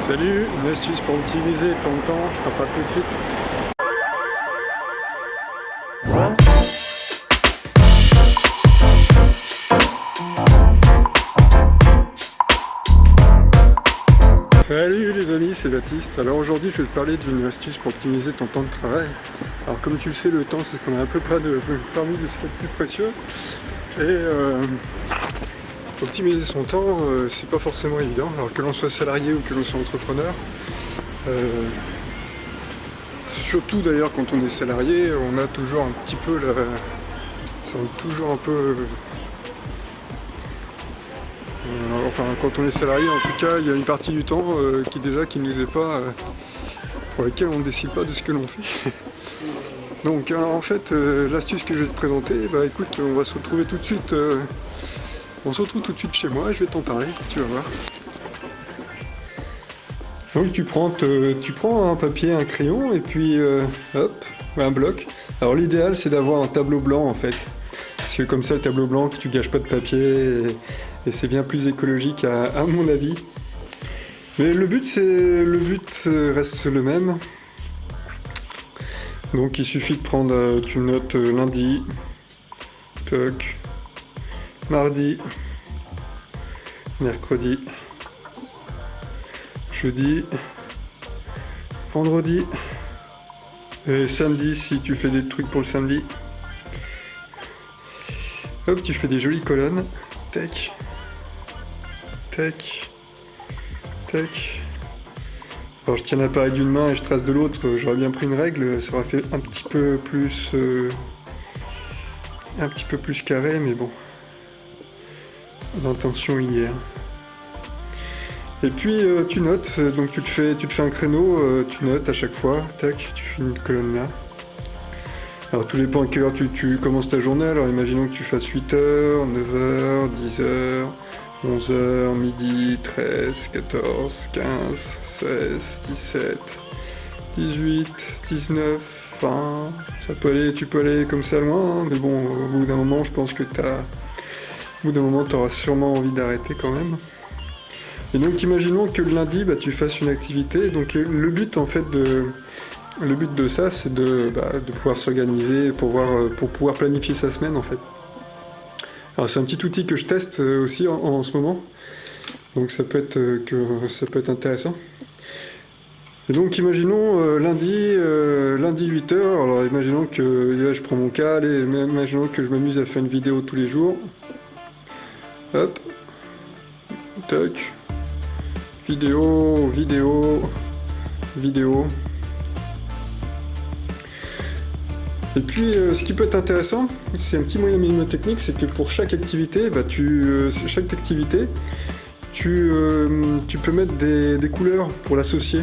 Salut, une astuce pour optimiser ton temps, je t'en parle tout de suite. Salut les amis, c'est Baptiste. Alors aujourd'hui je vais te parler d'une astuce pour optimiser ton temps de travail. Alors comme tu le sais, le temps c'est ce qu'on a à peu près parmi de ce qu'il y a de plus précieux. Et optimiser son temps, c'est pas forcément évident. Alors que l'on soit salarié ou que l'on soit entrepreneur, surtout d'ailleurs quand on est salarié, on a toujours un petit peu la... toujours un peu... enfin quand on est salarié en tout cas, il y a une partie du temps qui nous est pas... pour laquelle on ne décide pas de ce que l'on fait. Donc alors, en fait, l'astuce que je vais te présenter, bah écoute, on va se retrouver tout de suite... on se retrouve tout de suite chez moi, je vais t'en parler, tu vas voir. Donc tu prends un papier, un crayon et puis hop, un bloc. Alors l'idéal c'est d'avoir un tableau blanc en fait. Parce que comme ça le tableau blanc, tu gâches pas de papier et c'est bien plus écologique à mon avis. Mais le but reste le même. Donc il suffit de prendre, tu notes lundi, toc, mardi, mercredi, jeudi, vendredi et samedi si tu fais des trucs pour le samedi. Hop, tu fais des jolies colonnes. Tac, tac, tac. Alors je tiens l'appareil d'une main et je trace de l'autre. J'aurais bien pris une règle, ça aurait fait un petit peu plus carré, mais bon. L'intention y est. Et puis tu notes, donc tu te fais un créneau, tu notes à chaque fois, tac, tu fais une colonne là. Alors tout dépend à quelle heure tu commences ta journée, alors imaginons que tu fasses 8h, 9h, 10h, 11h, midi, 13, 14, 15, 16, 17, 18, 19, 20, tu peux aller comme ça loin, hein, mais bon, au bout d'un moment, je pense que tu auras sûrement envie d'arrêter quand même. Et donc imaginons que le lundi bah, tu fasses une activité, donc le but de ça c'est de pouvoir s'organiser pour pouvoir planifier sa semaine en fait. Alors c'est un petit outil que je teste aussi en ce moment, donc ça peut être intéressant. Et donc imaginons lundi 8h, alors imaginons que là, je prends mon cas, allez, imaginons que je m'amuse à faire une vidéo tous les jours. Hop, tac. Vidéo. Et puis ce qui peut être intéressant, c'est un petit moyen mnémotechnique, c'est que pour chaque activité, tu peux mettre des couleurs pour l'associer.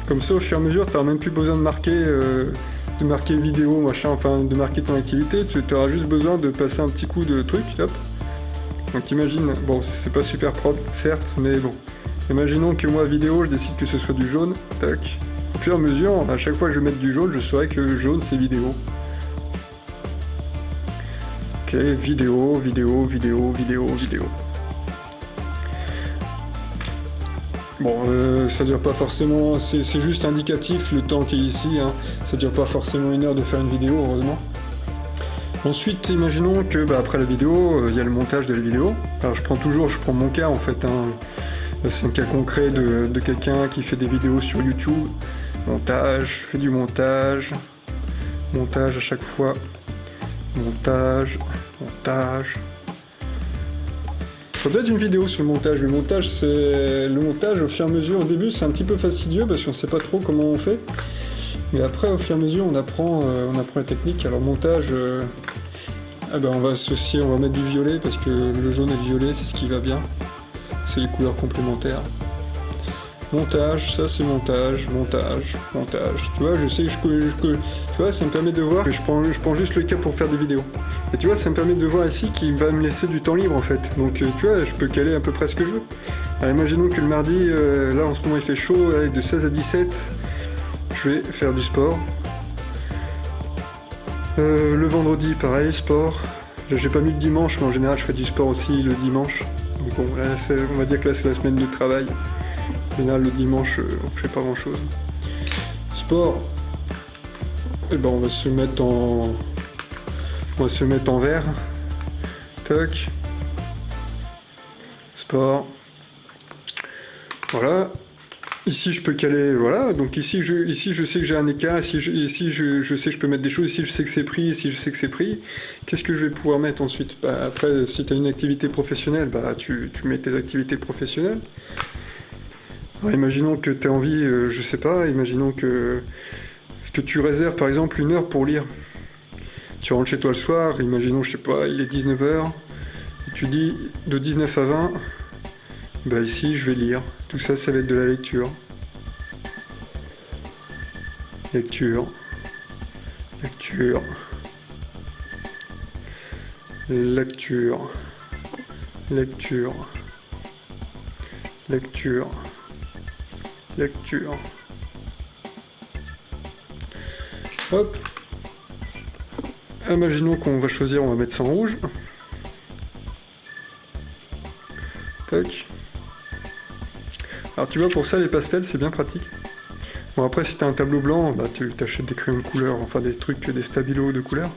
Comme ça au fur et à mesure, tu n'auras même plus besoin de marquer vidéo, machin, enfin de marquer ton activité, tu auras juste besoin de passer un petit coup de truc, hop. Donc t'imagines, bon c'est pas super propre certes, mais bon. Imaginons que moi, vidéo, je décide que ce soit du jaune, tac. Au fur et à mesure, à chaque fois que je vais mettre du jaune, je saurai que le jaune, c'est vidéo. Ok, vidéo. Bon, ça dure pas forcément, c'est juste indicatif, le temps qui est ici, hein. Ça dure pas forcément 1 heure de faire une vidéo, heureusement. Ensuite, imaginons que après la vidéo, il y a le montage de la vidéo. Alors je prends mon cas en fait, hein. C'est un cas concret de quelqu'un qui fait des vidéos sur YouTube. Montage, je fais du montage. Montage à chaque fois. Montage. Faudrait une vidéo sur le montage. Le montage au fur et à mesure, au début c'est un petit peu fastidieux parce qu'on sait pas trop comment on fait. Mais après au fur et à mesure on apprend la technique. Alors montage, on va mettre du violet parce que le jaune et le violet c'est ce qui va bien. C'est les couleurs complémentaires. Montage, ça c'est montage. Tu vois, je sais que tu vois, ça me permet de voir que je prends juste le cas pour faire des vidéos. Et tu vois, ça me permet de voir ici qu'il va me laisser du temps libre en fait. Donc tu vois, je peux caler à peu près ce que je veux. Alors imaginons que le mardi, là en ce moment il fait chaud, avec de 16 à 17, je vais faire du sport. Le vendredi, pareil, sport. Là j'ai pas mis le dimanche, mais en général je fais du sport aussi le dimanche. Donc bon, là, on va dire que là c'est la semaine de travail. En général, le dimanche, on fait pas grand chose. Sport, et ben on va se mettre en vert. Toc. Sport. Voilà. Ici je peux caler, voilà, donc ici je sais que j'ai un écart, ici je sais que je peux mettre des choses, ici je sais que c'est pris, ici je sais que c'est pris. Qu'est-ce que je vais pouvoir mettre ensuite? Bah, après, si tu as une activité professionnelle, bah, tu mets tes activités professionnelles. Alors, imaginons que tu as envie, je sais pas, imaginons que tu réserves par exemple 1 heure pour lire. Tu rentres chez toi le soir, imaginons, je sais pas, il est 19h, tu dis de 19 à 20, bah ici je vais lire. Tout ça, ça va être de la lecture. Lecture. Lecture. Lecture. Lecture. Lecture. Lecture. Hop. Imaginons qu'on va choisir, on va mettre ça en rouge. Tac. Alors tu vois, pour ça les pastels c'est bien pratique. Bon après si t'as un tableau blanc, bah tu t'achètes des crayons de couleur, enfin des trucs, des stabilos de couleur.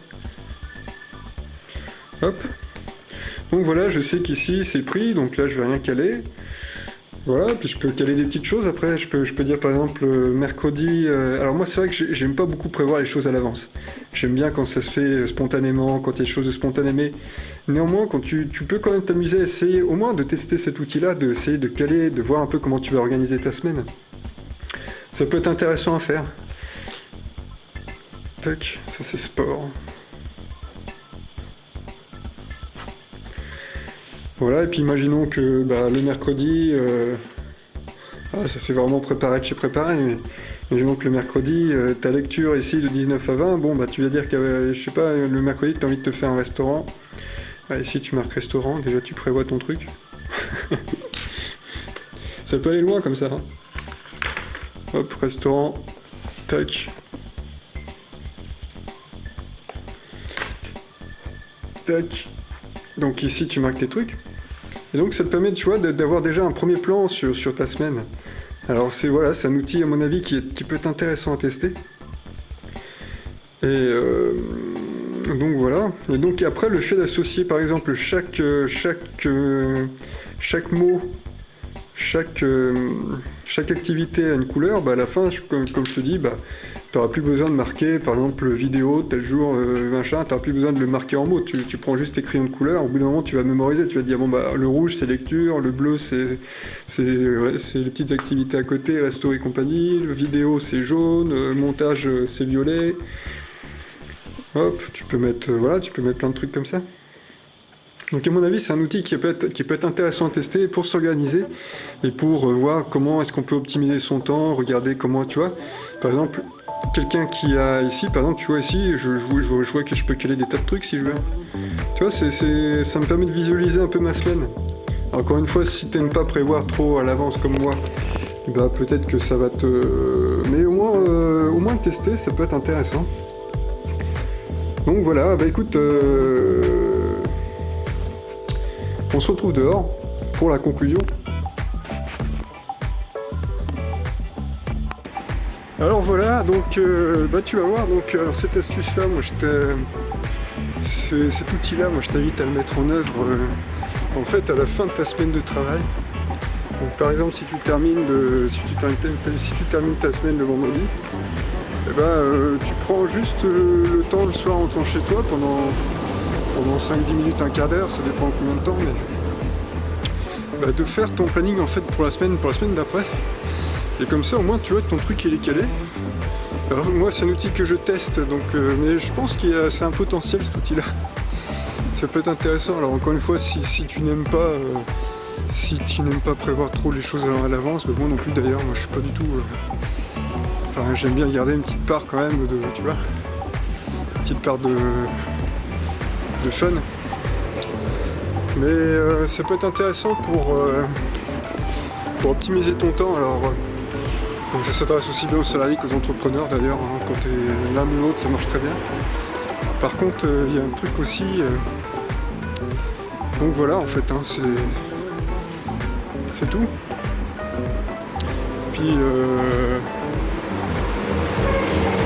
Hop. Donc voilà, je sais qu'ici c'est pris, donc là je vais rien caler. Voilà, puis je peux caler des petites choses après, je peux dire par exemple mercredi... alors moi c'est vrai que j'aime pas beaucoup prévoir les choses à l'avance. J'aime bien quand ça se fait spontanément, quand il y a des choses de spontané, mais néanmoins quand tu peux quand même t'amuser à essayer au moins de tester cet outil-là, d'essayer de caler, de voir un peu comment tu vas organiser ta semaine. Ça peut être intéressant à faire. Tac, ça c'est sport. Voilà, et puis imaginons que bah, le mercredi, ça fait vraiment préparer de chez préparer, mais imaginons que le mercredi, ta lecture ici de 19 à 20, bon bah tu vas dire que, je sais pas, le mercredi tu as envie de te faire un restaurant. Ici tu marques restaurant, déjà tu prévois ton truc. Ça peut aller loin comme ça. Hein. Hop, restaurant, tac. Tac. Donc ici tu marques tes trucs. Et donc ça te permet, tu vois, d'avoir déjà un premier plan sur ta semaine. Alors c'est voilà, c'est un outil à mon avis qui peut être intéressant à tester. Et donc voilà. Et donc après le fait d'associer par exemple chaque mot, chaque activité à une couleur, bah à la fin, comme je te dis, bah t'auras plus besoin de marquer par exemple vidéo tel jour machin, t'auras plus besoin de le marquer en mots, tu prends juste tes crayons de couleur, au bout d'un moment tu vas mémoriser, tu vas te dire bon bah le rouge c'est lecture, le bleu c'est les petites activités à côté, resto et compagnie, le vidéo c'est jaune, montage c'est violet. Hop, tu peux mettre voilà, tu peux mettre plein de trucs comme ça. Donc à mon avis c'est un outil qui peut être intéressant à tester pour s'organiser et pour voir comment est-ce qu'on peut optimiser son temps, regarder comment tu vois, par exemple quelqu'un qui a ici, par exemple, tu vois ici, je vois que je peux caler des tas de trucs si je veux. Tu vois, ça me permet de visualiser un peu ma semaine. Encore une fois, si t'aimes pas prévoir trop à l'avance comme moi, bah peut-être que ça va te... Mais au moins le tester, ça peut être intéressant. Donc voilà, bah écoute, on se retrouve dehors pour la conclusion. Alors voilà, donc bah tu vas voir, donc alors cette astuce là, moi cet outil là, moi je t'invite à le mettre en œuvre en fait à la fin de ta semaine de travail. Donc par exemple si tu termines ta semaine le vendredi, et tu prends juste le temps le soir en rentrant chez toi pendant 5-10 minutes, un quart d'heure, ça dépend combien de temps, mais de faire ton planning en fait pour la semaine d'après. Et comme ça au moins tu vois que ton truc il est calé. Alors moi c'est un outil que je teste, donc mais je pense que c'est un potentiel cet outil là. Ça peut être intéressant. Alors encore une fois si tu n'aimes pas prévoir trop les choses à l'avance, mais moi non plus d'ailleurs, moi je suis pas du tout. Enfin j'aime bien garder une petite part quand même tu vois. Une petite part de fun. Mais ça peut être intéressant pour optimiser ton temps. Alors donc ça s'adresse aussi bien aux salariés qu'aux entrepreneurs d'ailleurs, hein. Quand tu es l'un ou l'autre ça marche très bien. Par contre il y a un truc aussi, donc voilà en fait, hein, c'est tout. puis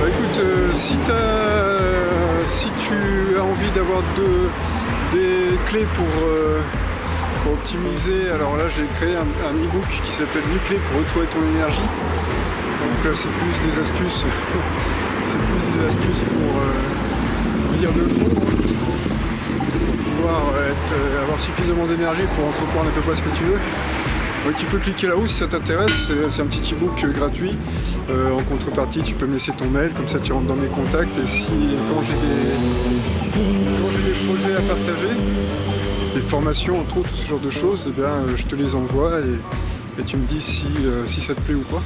bah, écoute, si tu as envie d'avoir des clés pour optimiser, alors là j'ai créé un e-book qui s'appelle 10 clés pour retrouver ton énergie. Donc là c'est plus des astuces, c'est plus des astuces pour dire de fond, pour pouvoir avoir suffisamment d'énergie pour entreprendre à peu près ce que tu veux. Ouais, tu peux cliquer là-haut si ça t'intéresse, c'est un petit e-book gratuit. En contrepartie, tu peux me laisser ton mail, comme ça tu rentres dans mes contacts. Et quand j'ai des projets à partager, des formations entre autres, ce genre de choses, eh bien, je te les envoie et tu me dis si ça te plaît ou pas.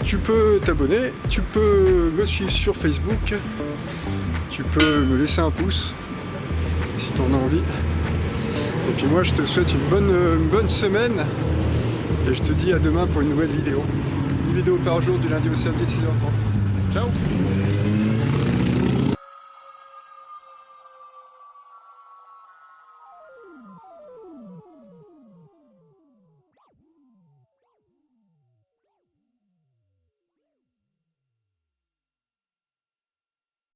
Tu peux t'abonner, tu peux me suivre sur Facebook, tu peux me laisser un pouce si tu en as envie. Et puis moi je te souhaite une bonne semaine et je te dis à demain pour une nouvelle vidéo. Une vidéo par jour du lundi au samedi 6h30. Ciao!